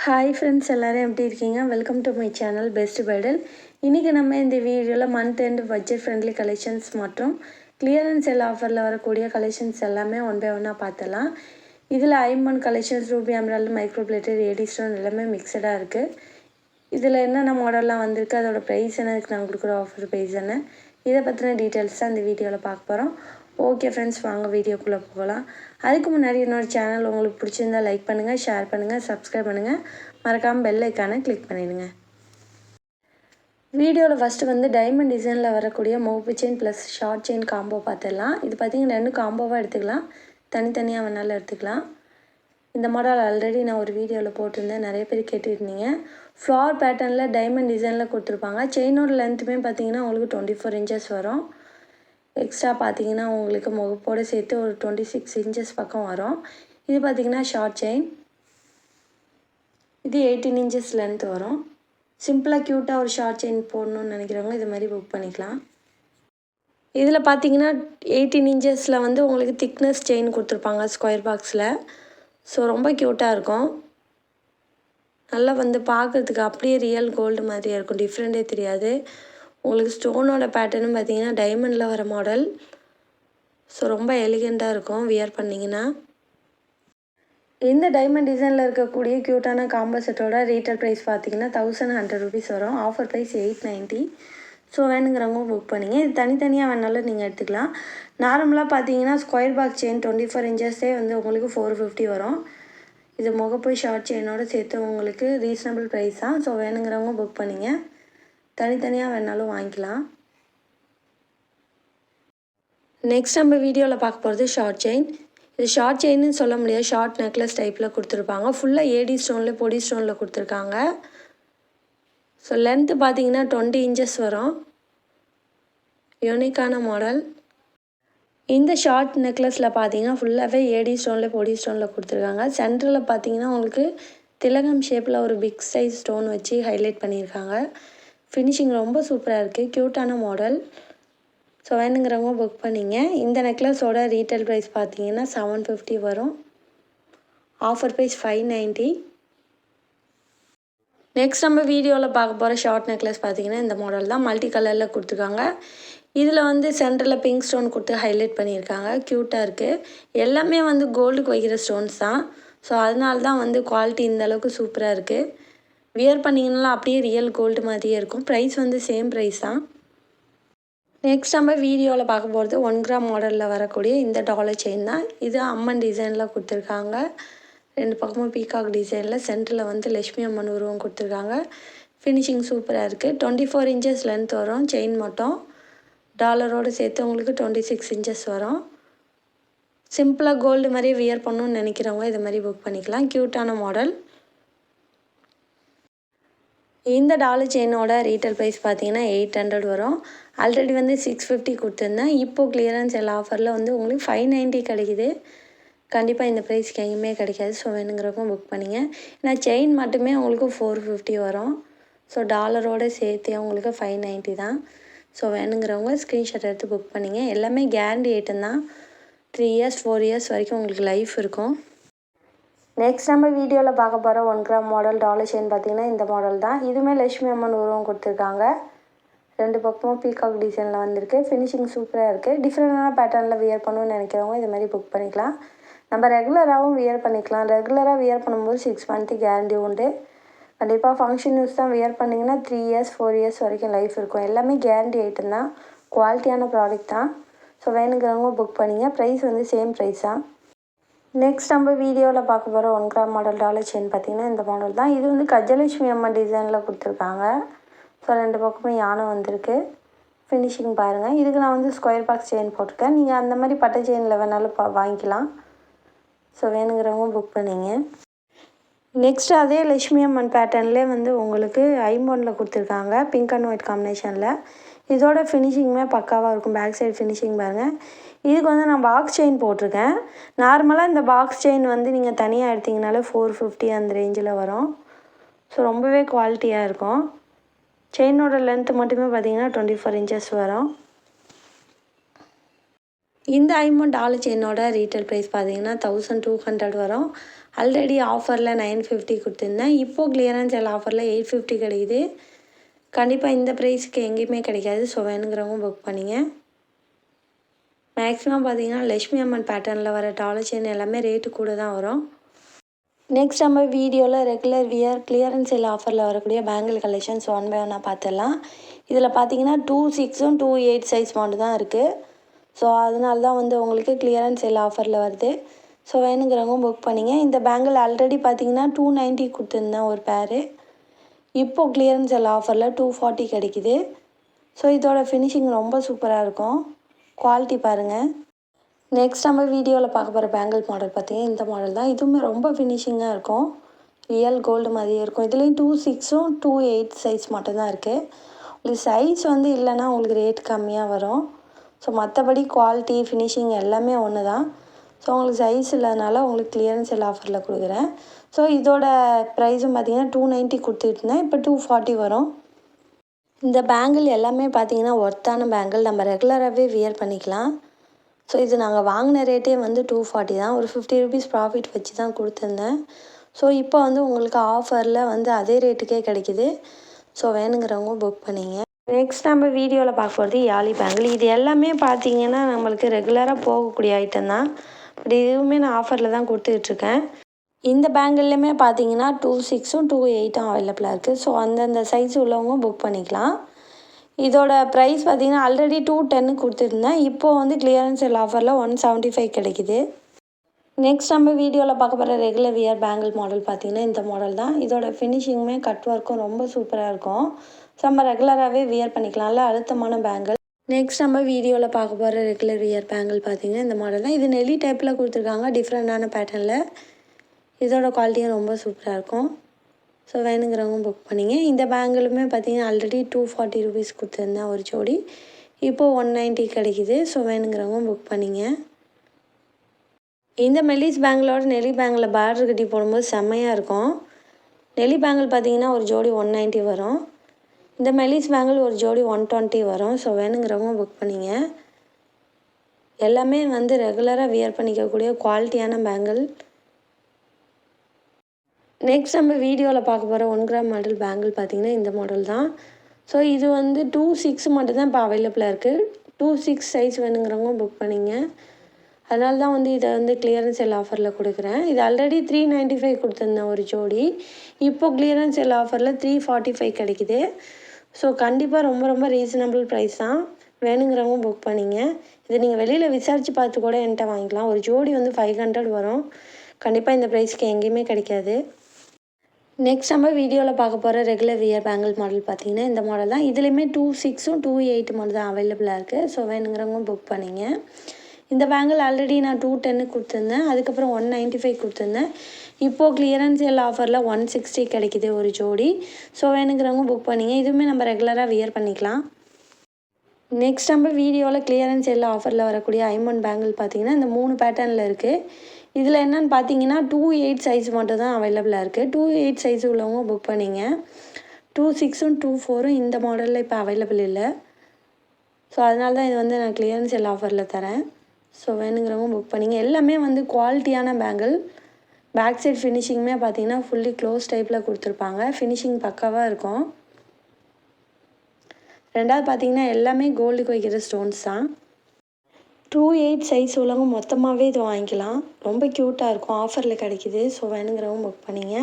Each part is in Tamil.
ஹாய் ஃப்ரெண்ட்ஸ், எல்லோரும் எப்படி இருக்கீங்க? Welcome to my channel best பைடல். இன்றைக்கி நம்ம இந்த வீடியோவில் month end budget friendly collections மற்றும் கிளியரன்ஸ் செல் ஆஃபரில் வரக்கூடிய கலெக்ஷன்ஸ் எல்லாமே ஒன் பை ஒன்னாக பார்த்துலாம். இதில் ஐம்பொன் collections, ruby emerald, micro plated, AD stone எல்லாமே மிக்சடாக இருக்குது. இதில் என்னென்ன மாடல்லாம் வந்திருக்கு, அதோட ப்ரைஸ் என்ன, இதுக்கு நான் கொடுக்குற ஆஃபர் ப்ரைஸ் என்ன, இதை பற்றின டீட்டெயில்ஸ் தான் இந்த வீடியோவில் பார்க்க போகிறோம். ஓகே ஃப்ரெண்ட்ஸ், வாங்க வீடியோக்குள்ளே போகலாம். அதுக்கு முன்னாடி என்னோடய சேனல் உங்களுக்கு பிடிச்சிருந்தால் லைக் பண்ணுங்கள், ஷேர் பண்ணுங்கள், சப்ஸ்கிரைப் பண்ணுங்கள், மறக்காமல் பெல் ஐக்கானை கிளிக் பண்ணிடுங்க. வீடியோவில் ஃபஸ்ட்டு வந்து டைமண்ட் டிசைனில் வரக்கூடிய மோப்பு chain plus short chain combo பார்த்துடலாம். இது பார்த்திங்கன்னா 2 காம்போவாக எடுத்துக்கலாம், தனித்தனியாக வேணாலும் எடுத்துக்கலாம். இந்த மாடல் ஆல்ரெடி நான் ஒரு வீடியோவில் போட்டிருந்தேன், நிறைய பேர் கேட்டுருந்தீங்க. ஃப்ளார் பேட்டர்னில் டைமண்ட் டிசைனில் கொடுத்துருப்பாங்க. செயினோட லென்த்துமே பார்த்திங்கன்னா உங்களுக்கு 24 இன்ச்சஸ் வரும். எக்ஸ்ட்ரா பார்த்திங்கன்னா உங்களுக்கு முகப்போடு சேர்த்து ஒரு 26 இன்ச்சஸ் பக்கம் வரும். இது பார்த்திங்கன்னா ஷார்ட் செயின், இது 18 இன்ச்சஸ் லென்த் வரும். சிம்பிளாக க்யூட்டாக ஒரு ஷார்ட் செயின் போடணுன்னு நினைக்கிறவங்க இது மாதிரி புக் பண்ணிக்கலாம். இதில் பார்த்திங்கன்னா 18 இன்ச்சஸில் வந்து உங்களுக்கு திக்னஸ் செயின் கொடுத்துருப்பாங்க ஸ்கொயர் பாக்ஸில். ஸோ ரொம்ப க்யூட்டாக இருக்கும். நல்லா வந்து பார்க்குறதுக்கு அப்படியே ரியல் கோல்டு மாதிரியே இருக்கும், டிஃப்ரெண்ட்டே தெரியாது. உங்களுக்கு ஸ்டோனோட பேட்டர்னும் பார்த்திங்கன்னா டைமண்டில் வர மாடல். ஸோ ரொம்ப எலிகெண்ட்டாக இருக்கும் வியர் பண்ணிங்கன்னா. இந்த டைமண்ட் டிசைனில் இருக்கக்கூடிய க்யூட்டான காம்போ செட்டோட ரீட்டைல் ப்ரைஸ் பார்த்திங்கன்னா 1100 ருபீஸ் வரும். Offer price 890. ஸோ வேணுங்கிறவங்க புக் பண்ணிங்க. இது தனித்தனியாக வேணாலும் நீங்கள் எடுத்துக்கலாம். நார்மலாக பார்த்தீங்கன்னா ஸ்கொயர் பாக்ஸ் செயின் 24 இன்ச்சஸே வந்து உங்களுக்கு 450 வரும். இது முகப்பு ஷார்ட் செயினோடு சேர்த்து உங்களுக்கு ரீசனபிள் ப்ரைஸ் தான். ஸோ வேணுங்கிறவங்க புக் பண்ணிங்க. தனித்தனியாக வேணாலும் வாங்கிக்கலாம். நெக்ஸ்ட் நம்ம வீடியோவில் பார்க்க போகிறது ஷார்ட் செயின். இது ஷார்ட் செயின்னு சொல்ல முடியாது, ஷார்ட் நெக்லஸ் டைப்பில் கொடுத்துருப்பாங்க. ஃபுல்லாக ஏடி ஸ்டோனில், பொடி ஸ்டோனில் கொடுத்துருக்காங்க. ஸோ லென்த்து பார்த்தீங்கன்னா 20 இன்ச்சஸ் வரும். யூனிக்கான மாடல். இந்த ஷார்ட் நெக்லஸில் பார்த்தீங்கன்னா ஃபுல்லாகவே ஏடி ஸ்டோனில், பொடி ஸ்டோனில் கொடுத்துருக்காங்க. சென்டரில் பார்த்தீங்கன்னா உங்களுக்கு திலகம் ஷேப்பில் ஒரு பிக் சைஸ் ஸ்டோன் வச்சு ஹைலைட் பண்ணியிருக்காங்க. ஃபினிஷிங் ரொம்ப சூப்பராக இருக்குது, க்யூட்டான மாடல். ஸோ வேணுங்கிறவங்க புக் பண்ணிங்க. இந்த நெக்லஸோட ரீட்டைல் ப்ரைஸ் பார்த்தீங்கன்னா 750 வரும். Offer price 590. நெக்ஸ்ட் நம்ம வீடியோவில் பார்க்க போகிற ஷார்ட் நெக்லஸ் பார்த்திங்கன்னா இந்த மாடல் தான். மல்டி கலரில் கொடுத்துருக்காங்க. இதில் வந்து சென்டரில் பிங்க் ஸ்டோன் கொடுத்து ஹைலைட் பண்ணியிருக்காங்க. க்யூட்டாக இருக்குது. எல்லாமே வந்து கோல்டுக்கு வைக்கிற ஸ்டோன்ஸ் தான். ஸோ அதனால தான் வந்து குவாலிட்டி இந்த அளவுக்கு சூப்பராக இருக்குது. வியர் பண்ணிங்கனாலும் அப்படியே ரியல் கோல்டு மாதிரியே இருக்கும். ப்ரைஸ் வந்து சேம் ப்ரைஸ் தான். நெக்ஸ்ட் நம்ம வீடியோவில் பார்க்க போகிறது 1 கிராம் மாடலில் வரக்கூடிய இந்த டாலர் செயின் தான். இது அம்மன் டிசைனில் கொடுத்துருக்காங்க. 2 பக்கமும் பீகாக் டிசைனில், சென்டரில் வந்து லட்சுமி அம்மன் உருவம் கொடுத்துருக்காங்க. ஃபினிஷிங் சூப்பராக இருக்குது. 24 இன்ச்சஸ் லென்த் வரும் செயின் மட்டும். டாலரோடு சேர்த்து உங்களுக்கு 26 இன்ச்சஸ் வரும். சிம்பிளாக கோல்டு மாதிரியே வியர் பண்ணணும்னு நினைக்கிறவங்க இது மாதிரி புக் பண்ணிக்கலாம். க்யூட்டான மாடல். இந்த டாலர் செயினோட ரீட்டைல் ப்ரைஸ் பார்த்தீங்கன்னா 800 வரும். ஆல்ரெடி வந்து 650 கொடுத்துருந்தேன். இப்போது கிளியரன்ஸ் எல்லா ஆஃபரில் வந்து உங்களுக்கு 590 கிடைக்குது. கண்டிப்பாக இந்த ப்ரைஸ்க்கு எங்கேயுமே கிடைக்காது. ஸோ வேணுங்கிறவங்க புக் பண்ணிங்க. ஏன்னா செயின் மட்டுமே உங்களுக்கு 450 வரும். ஸோ டாலரோடு சேர்த்து உங்களுக்கு 590 தான். ஸோ வேணுங்கிறவங்க ஸ்க்ரீன்ஷாட் எடுத்து புக் பண்ணிங்க. எல்லாமே கேரண்டி ஐட்டம் தான். 3 இயர்ஸ் 4 இயர்ஸ் வரைக்கும் உங்களுக்கு லைஃப் இருக்கும். நெக்ஸ்ட் நம்ம வீடியோவில் பார்க்க போகிற 1 கிராம் மாடல் டாலர் செயின் பார்த்திங்கன்னா இந்த மாடல் தான். இதுவுமே லட்சுமி அம்மன் உருவம் கொடுத்துருக்காங்க. 2 பக்கமும் பீகாக் டிசைனில் வந்திருக்கு. ஃபினிஷிங் சூப்பராக இருக்குது. டிஃப்ரெண்டான பேட்டர்னில் வியர் பண்ணணும்னு நினைக்கிறவங்க இது மாதிரி புக் பண்ணிக்கலாம். நம்ம ரெகுலராகவும் வியர் பண்ணிக்கலாம். ரெகுலராக வியர் பண்ணும்போது 6 மந்த்து கேரண்டி உண்டு. கண்டிப்பாக ஃபங்க்ஷன் யூஸ் தான் வியர் பண்ணிங்கன்னா 3 இயர்ஸ் 4 இயர்ஸ் வரைக்கும் லைஃப் இருக்கும். எல்லாமே கேரண்டி ஐட்டம் தான், குவாலிட்டியான ப்ராடக்ட் தான். ஸோ வேணுங்கிறவங்க புக் பண்ணிங்க. ப்ரைஸ் வந்து சேம் ப்ரைஸ் தான். நெக்ஸ்ட் நம்ம வீடியோவில் பார்க்க போகிற 1 கிராம் மாடல் டாலர் செயின் பார்த்திங்கன்னா இந்த மாடல் தான். இது வந்து கஜலட்சுமி அம்மன் டிசைனில் கொடுத்துருக்காங்க. ஸோ 2 பக்கமும் யானை வந்திருக்கு. ஃபினிஷிங் பாருங்கள். இதுக்கு நான் வந்து ஸ்கொயர் பாக்ஸ் செயின் போட்டிருக்கேன். நீங்கள் அந்த மாதிரி பட்டை செயினில் வேணாலும் வாங்கிக்கலாம். ஸோ வேணுங்கிறவங்க புக் பண்ணிங்க. நெக்ஸ்ட் அதே லட்சுமி அம்மன் பேட்டர்ன்லேயே வந்து உங்களுக்கு ஐம்பொனில் கொடுத்துருக்காங்க, பிங்க் அண்ட் ஒயிட் காம்பினேஷனில். இதோட ஃபினிஷிங்குமே பக்காவாக இருக்கும். பேக் சைடு ஃபினிஷிங் பாருங்கள். இதுக்கு வந்து நான் பாக்ஸ் செயின் போட்டிருக்கேன். நார்மலாக இந்த பாக்ஸ் செயின் வந்து நீங்கள் தனியாக எடுத்திங்கனாலே 450 அந்த ரேஞ்சில் வரும். ஸோ ரொம்பவே குவாலிட்டியாக இருக்கும். செயினோட லென்த்து மட்டுமே பார்த்திங்கன்னா 24 இன்ச்சஸ் வரும். இந்த ஐம்பொன் டாலர் செயினோட ரீட்டைல் ப்ரைஸ் பார்த்திங்கன்னா 1200 வரும். ஆல்ரெடி ஆஃபரில் 950 கொடுத்துருந்தேன். இப்போது கிளியரன்ஸ் சேல் ஆஃபரில் 850 கிடைக்குது. கண்டிப்பாக இந்த ப்ரைஸுக்கு எங்கேயுமே கிடைக்காது. ஸோ வேணுங்கிறவங்க புக் பண்ணிங்க. மேக்ஸிமம் பார்த்தீங்கன்னா லட்சுமி அம்மன் பேட்டர்னில் வர டாலர் செயின் எல்லாமே ரேட்டு கூட தான் வரும். நெக்ஸ்ட் நம்ம வீடியோவில் ரெகுலர் வியர் கிளியரன்ஸ் சேல் ஆஃபரில் வரக்கூடிய பேங்கிள் கலெக்ஷன்ஸ் ஒன் பை ஒன்னாக பார்த்துடலாம். இதில் பார்த்தீங்கன்னா 2/6 2/8 சைஸ் மட்டும் தான் இருக்குது. ஸோ அதனால தான் வந்து உங்களுக்கு கிளியரன்ஸ் சேல் ஆஃபரில் வருது. ஸோ வேணுங்கிறவங்க புக் பண்ணிங்க. இந்த பேங்கிள் ஆல்ரெடி பார்த்தீங்கன்னா 290 கொடுத்துருந்தேன் ஒரு பேரு. இப்போது கிளியரன்ஸ் சேல் ஆஃபரில் 240 கிடைக்குது. ஸோ இதோட ஃபினிஷிங் ரொம்ப சூப்பராக இருக்கும். குவாலிட்டி பாருங்கள். நெக்ஸ்ட் நம்ம வீடியோவில் பார்க்க போகிற பேங்கிள் மாடல் பார்த்தீங்கன்னா இந்த மாடல் தான். இதுவுமே ரொம்ப ஃபினிஷிங்காக இருக்கும். ரியல் கோல்டு மாதிரியே இருக்கும். இதுலேயும் 2/6 2/8 சைஸ் மட்டும்தான் இருக்குது. உங்களுக்கு சைஸ் வந்து இல்லைன்னா உங்களுக்கு ரேட் கம்மியாக வரும். ஸோ மற்றபடி குவாலிட்டி ஃபினிஷிங் எல்லாமே ஒன்று தான். ஸோ உங்களுக்கு சைஸ் இல்லாதனால உங்களுக்கு கிளியரன்ஸ் சேல் ஆஃபரில் கொடுக்குறேன். ஸோ இதோட ப்ரைஸும் பார்த்தீங்கன்னா 290 கொடுத்துட்டு இருந்தேன். இப்போ 240 வரும். இந்த பேங்கிள் எல்லாமே பார்த்தீங்கன்னா ஒர்த்தான பேங்கிள். நம்ம ரெகுலராகவே வியர் பண்ணிக்கலாம். ஸோ இது நாங்கள் வாங்கின ரேட்டே வந்து 240 தான். ஒரு 50 ருபீஸ் ப்ராஃபிட் வச்சு தான் கொடுத்துருந்தேன். ஸோ இப்போ வந்து உங்களுக்கு ஆஃபரில் வந்து அதே ரேட்டுக்கே கிடைக்கிது. ஸோ வேணுங்கிறவங்க புக் பண்ணிங்க. நெக்ஸ்ட் நம்ம வீடியோவில் பார்க்க போகிறது யாழி பேங்கிள். இது எல்லாமே பார்த்தீங்கன்னா நம்மளுக்கு ரெகுலராக போகக்கூடிய ஐட்டம் தான். பட் இதுவுமே நான் ஆஃபரில் தான் கொடுத்துட்ருக்கேன். இந்த பேங்கிள்லையுமே பார்த்தீங்கன்னா 2/6 2/8 அவைலபிளாக இருக்குது. ஸோ அந்தந்த சைஸ் உள்ளவங்க புக் பண்ணிக்கலாம். இதோட ப்ரைஸ் பார்த்தீங்கன்னா ஆல்ரெடி 210 கொடுத்துருந்தேன். இப்போது வந்து கிளியரன்ஸ் சேல் ஆஃபரில் 175 கிடைக்குது. நெக்ஸ்ட் நம்ம வீடியோவில் பார்க்க போகிற ரெகுலர் வியர் பேங்கிள் மாடல் பார்த்தீங்கன்னா இந்த மாடல் தான். இதோட ஃபினிஷிங்குமே கட் ஒர்க்கும் ரொம்ப சூப்பராக இருக்கும். ஸோ நம்ம ரெகுலராகவே வியர் பண்ணிக்கலாம். நல்ல அழுத்தமான பேங்கிள். நெக்ஸ்ட் நம்ம வீடியோவில் பார்க்க போகிற ரெகுலர் வியர் பேங்கிள் பார்த்தீங்கன்னா இந்த மாடல் தான். இது நெல்லி டைப்பில் கொடுத்துருக்காங்க, டிஃப்ரெண்ட்டான பேட்டர்னில். இதோட குவாலிட்டியும் ரொம்ப சூப்பராக இருக்கும். ஸோ வேணுங்கிறவங்க புக் பண்ணிங்க. இந்த பேங்கிளுமே பார்த்தீங்கன்னா ஆல்ரெடி 240 ருபீஸ் கொடுத்துருந்தேன் ஒரு ஜோடி. இப்போது 190 கிடைக்குது. ஸோ வேணுங்கிறவங்க புக் பண்ணிங்க. இந்த மெல்லிஸ் பேங்கிளோட நெல்லி பேங்கில் பார்டர் கட்டி போடும்போது செம்மையாக இருக்கும். நெல்லி பேங்கிள் பார்த்தீங்கன்னா ஒரு ஜோடி 190 வரும். இந்த மெல்லிஸ் பேங்கிள் ஒரு ஜோடி 120 வரும். ஸோ வேணுங்கிறவங்க புக் பண்ணிங்க. எல்லாமே வந்து ரெகுலராக வியர் பண்ணிக்கக்கூடிய குவாலிட்டியான பேங்கிள். நெக்ஸ்ட் நம்ம வீடியோவில் பார்க்க போகிற 1 கிராம் மாடல் பேங்கிள் பார்த்திங்கன்னா இந்த மாடல் தான். ஸோ இது வந்து 2/6 மட்டும் தான் இப்போ அவைலபிளாக இருக்குது. 2/6 சைஸ் வேணுங்கிறவங்க புக் பண்ணிங்க. அதனால தான் வந்து இதை வந்து கிளியரன்ஸ் சேல் ஆஃபரில் கொடுக்குறேன். இது ஆல்ரெடி 395 கொடுத்துருந்தேன் ஒரு ஜோடி. இப்போது கிளியரன்ஸ் சேல் ஆஃபரில் 345 கிடைக்குது. ஸோ கண்டிப்பாக ரொம்ப ரொம்ப ரீசனபிள் ப்ரைஸ் தான். வேணுங்கிறவங்க புக் பண்ணிங்க. இதை நீங்கள் வெளியில் விசாரித்து பார்த்து கூட என்கிட்ட வாங்கிக்கலாம். ஒரு ஜோடி வந்து 500 வரும். கண்டிப்பாக இந்த ப்ரைஸ்க்கு எங்கேயுமே கிடைக்காது. நெக்ஸ்ட் நம்ம வீடியோவில் பார்க்க போகிற ரெகுலர் வியர் பேங்கிள் மாடல் பார்த்திங்கன்னா இந்த மாடல் தான். இதுலேயுமே 2/6 2/8 மட்டும் தான் அவைலபிளாக இருக்குது. ஸோ வேணுங்கிறவங்க புக் பண்ணிங்க. இந்த பேங்கிள் ஆல்ரெடி நான் 210 கொடுத்துருந்தேன். அதுக்கப்புறம் 195 கொடுத்துருந்தேன். இப்போது கிளியரன்ஸ் சேல் ஆஃபரில் 160 கிடைக்கிது ஒரு ஜோடி. ஸோ வேணுங்கிறவங்க புக் பண்ணிங்க. இதுவுமே நம்ம ரெகுலராக வியர் பண்ணிக்கலாம். நெக்ஸ்ட் நம்ம வீடியோவில் கிளியரன்ஸ் சேல் ஆஃபரில் வரக்கூடிய ஐமண்ட் பேங்கிள் பார்த்திங்கன்னா இந்த 3 பேட்டர்னில் இருக்குது. இதில் என்னென்னு பார்த்தீங்கன்னா 2/8 சைஸ் மட்டும் தான் அவைலபிளாக இருக்குது. 2/8 சைஸ் உள்ளவங்க புக் பண்ணிங்க. 2/6 2/4 இந்த மாடலில் இப்போ அவைலபிள் இல்லை. ஸோ அதனால தான் இது வந்து நான் கிளியரன்ஸ் சேல் ஆஃபரில் தரேன். ஸோ வேணுங்கிறவங்க புக் பண்ணிங்க. எல்லாமே வந்து குவாலிட்டியான பேங்கிள். பேக் சைட் ஃபினிஷிங்குமே பார்த்தீங்கன்னா ஃபுல்லி க்ளோஸ் டைப்பில் கொடுத்துருப்பாங்க. ஃபினிஷிங் பக்காவாக இருக்கும். ரெண்டாவது பார்த்தீங்கன்னா எல்லாமே கோல்டுக்கு வைக்கிற ஸ்டோன்ஸ் தான். 2/8 சைஸ் உள்ளவங்க மொத்தமாகவே இது வாங்கிக்கலாம். ரொம்ப க்யூட்டாக இருக்கும். ஆஃபரில் கிடைக்கிது. ஸோ வேணுங்கிறவங்க புக் பண்ணிங்க.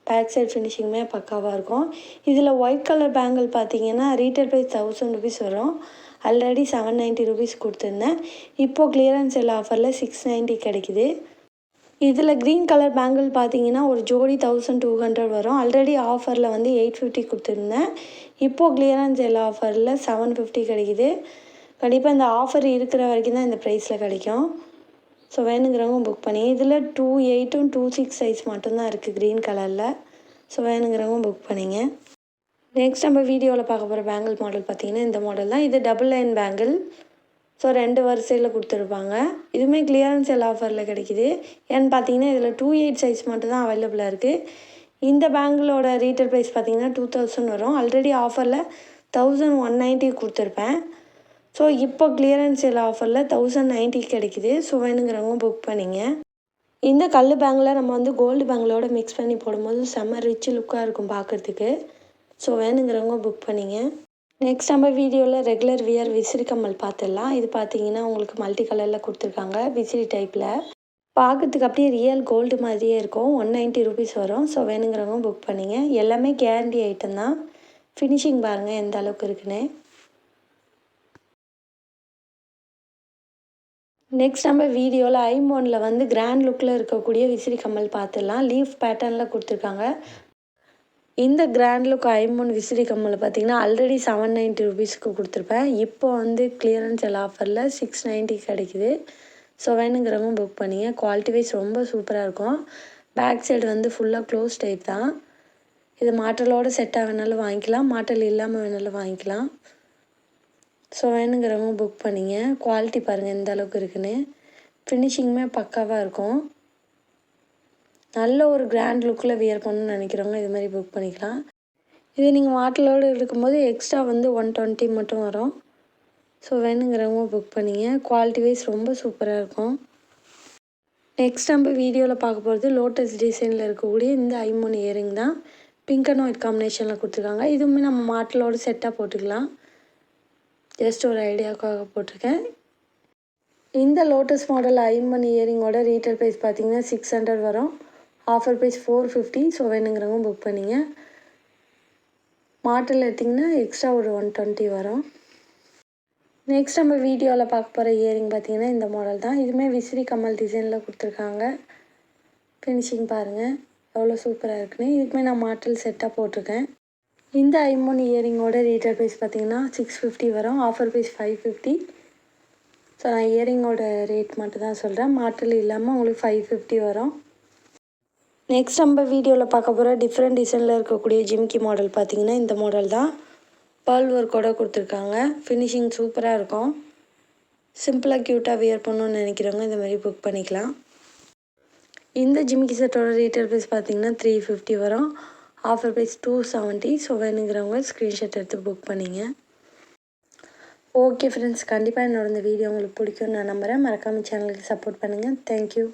பேக் சைட் ஃபினிஷிங்குமே பக்காவாக இருக்கும். இதில் ஒயிட் கலர் பேங்கிள் பார்த்தீங்கன்னா ரீட்டைல் ப்ரைஸ் 1000 ருபீஸ் வரும். ஆல்ரெடி 790 ருபீஸ் கொடுத்துருந்தேன். இப்போது கிளியரன்ஸ் சேல் ஆஃபரில் 690 கிடைக்கிது. இதில் க்ரீன் கலர் பேங்கிள் பார்த்தீங்கன்னா ஒரு ஜோடி 1200 வரும். ஆல்ரெடி ஆஃபரில் வந்து 850 கொடுத்துருந்தேன். இப்போது கிளியரன்ஸ் சேல் ஆஃபரில் 750 கிடைக்கிது. கண்டிப்பாக இந்த ஆஃபர் இருக்கிற வரைக்கும் தான் இந்த ப்ரைஸில் கிடைக்கும். ஸோ வேணுங்கிறவங்க புக் பண்ணி. இதில் 2/8 2/6 சைஸ் மட்டும்தான் இருக்குது க்ரீன் கலரில். ஸோ வேணுங்கிறவங்க புக் பண்ணிங்க. நெக்ஸ்ட் நம்ம வீடியோவில் பார்க்க போகிற பேங்கிள் மாடல் பார்த்திங்கன்னா இந்த மாடல் தான். இது டபுள் லைன் பேங்கிள். ஸோ 2 வரிசையில் கொடுத்துருப்பாங்க. இதுவுமே கிளியரன்ஸ் சேல் ஆஃபரில் கிடைக்கிது. ஏன்னு பார்த்தீங்கன்னா இதில் 2/8 சைஸ் மட்டும் தான் அவைலபிளாக இருக்குது. இந்த பேங்கிளோட ரீட்டைல் ப்ரைஸ் பார்த்தீங்கன்னா 2000 வரும். ஆல்ரெடி ஆஃபரில் 1190 கொடுத்துருப்பேன். ஸோ இப்போ கிளியரன்ஸ் சேல் ஆஃபரில் 1090 கிடைக்கிது. ஸோ வேணுங்கிறவங்க புக் பண்ணிங்க. இந்த கல் பேங்கில் நம்ம வந்து கோல்டு பேங்கிலோட மிக்ஸ் பண்ணி போடும்போது செம்ம ரிச் லுக்காக இருக்கும் பார்க்குறதுக்கு. ஸோ வேணுங்கிறவங்க புக் பண்ணிங்க. நெக்ஸ்ட் நம்ம வீடியோவில் ரெகுலர் வியர் விசிறி கம்மல் பார்த்துடலாம். இது பார்த்தீங்கன்னா உங்களுக்கு மல்டி கலரில் கொடுத்துருக்காங்க விசிறி டைப்பில். பார்க்கறதுக்கு அப்படியே ரியல் கோல்டு மாதிரியே இருக்கும். 190 ரூபீஸ் வரும். ஸோ வேணுங்கிறவங்க புக் பண்ணிங்க. எல்லாமே கேரண்டி ஐட்டம் தான். ஃபினிஷிங் பாருங்கள் எந்த அளவுக்கு இருக்குன்னு. நெக்ஸ்ட் நம்ம வீடியோவில் ஐமோனில் வந்து கிராண்ட் லுக்கில் இருக்கக்கூடிய விசிறி கம்மல் பார்த்துடலாம். லீஃப் பேட்டர்னில் கொடுத்துருக்காங்க. இந்த கிராண்ட் லுக் ஐமோன் விசிறி கம்மல் பார்த்திங்கன்னா ஆல்ரெடி 790 ரூபீஸ்க்கு கொடுத்துருப்பேன். இப்போ வந்து கிளியரன்ஸ் எல்லாம் ஆஃபரில் 690 கிடைக்குது. ஸோ வேணுங்கிறவங்க புக் பண்ணிங்க. குவாலிட்டி வைஸ் ரொம்ப சூப்பராக இருக்கும். பேக் சைடு வந்து ஃபுல்லாக க்ளோஸ் டைப் தான். இது மாட்டலோடு செட்டாக வேணாலும் வாங்கிக்கலாம், மாட்டல் இல்லாமல் வேணாலும் வாங்கிக்கலாம். ஸோ வேணுங்கிறவங்க புக் பண்ணிங்க. குவாலிட்டி பாருங்கள் எந்த அளவுக்கு இருக்குன்னு. ஃபினிஷிங்குமே பக்காவாக இருக்கும். நல்ல ஒரு கிராண்ட் லுக்கில் வியர் பண்ணணும்னு நினைக்கிறவங்க இது மாதிரி புக் பண்ணிக்கலாம். இது நீங்கள் மாட்டலோடு இருக்கும்போது எக்ஸ்ட்ரா வந்து 120 மட்டும் வரும். ஸோ வேணுங்கிறவங்க புக் பண்ணிங்க. குவாலிட்டி வைஸ் ரொம்ப சூப்பராக இருக்கும். நெக்ஸ்ட் நம்ம வீடியோவில் பார்க்க போகிறது லோட்டஸ் டிசைனில் இருக்கக்கூடிய இந்த ஐமோன் இயரிங் தான். பிங்க் அண்ட் ஒயிட் காம்பினேஷனில் கொடுத்துருக்காங்க. இதுவுமே நம்ம மாட்டலோடு செட்டாக போட்டுக்கலாம். ஜஸ்ட் ஒரு ஐடியாவுக்காக போட்டிருக்கேன். இந்த லோட்டஸ் மாடல் ஐமோன் இயரிங்கோட ரீட்டைல் ப்ரைஸ் பார்த்தீங்கன்னா 600 வரும். Offer price 450. ஸோ வேணுங்கிறவங்க புக் பண்ணிங்க. மாடல் எடுத்திங்கன்னா எக்ஸ்ட்ரா ஒரு 120 வரும். நெக்ஸ்ட் நம்ம வீடியோவில் பார்க்க போகிற இயரிங் பார்த்திங்கன்னா இந்த மாடல் தான். இதுவுமே விசிறி கம்மல் டிசைனில் கொடுத்துருக்காங்க. ஃபினிஷிங் பாருங்கள் எவ்வளோ சூப்பராக இருக்குன்னு. இதுக்குமே நான் மாடல் செட்டாக போட்டிருக்கேன். இந்த ஐமோன் இயரிங்கோட ரீட்டைல் ப்ரைஸ் பார்த்திங்கன்னா 650 வரும். Offer price 550. ஸோ நான் இயரிங்கோட ரேட் மட்டும் தான் சொல்கிறேன். மாடல் இல்லாமல் உங்களுக்கு 550 வரும். நெக்ஸ்ட் நம்ம வீடியோவில் பார்க்க போகிற டிஃப்ரெண்ட் டிசைனில் இருக்கக்கூடிய ஜிம்கி மாடல் பார்த்திங்கன்னா இந்த மாடல் தான். பேர்ல் ஒர்க்கோடு கொடுத்துருக்காங்க. ஃபினிஷிங் சூப்பராக இருக்கும். சிம்பிளாக க்யூட்டாக வியர் பண்ணணுன்னு நினைக்கிறவங்க இந்த மாதிரி புக் பண்ணிக்கலாம். இந்த ஜிம்கி செட்டோட ரீட்டைல் ப்ரைஸ் பார்த்திங்கன்னா 350 வரும். Offer price 270. ஸோ வேணுங்கிறவங்க ஸ்க்ரீன்ஷாட் எடுத்து புக் பண்ணிங்க. ஓகே ஃப்ரெண்ட்ஸ், கண்டிப்பாக என்னோட இந்த வீடியோ உங்களுக்கு பிடிக்கும்னு நான் நம்புகிறேன். மறக்காமல் சேனலுக்கு சப்போர்ட் பண்ணுங்கள். தேங்க்யூ.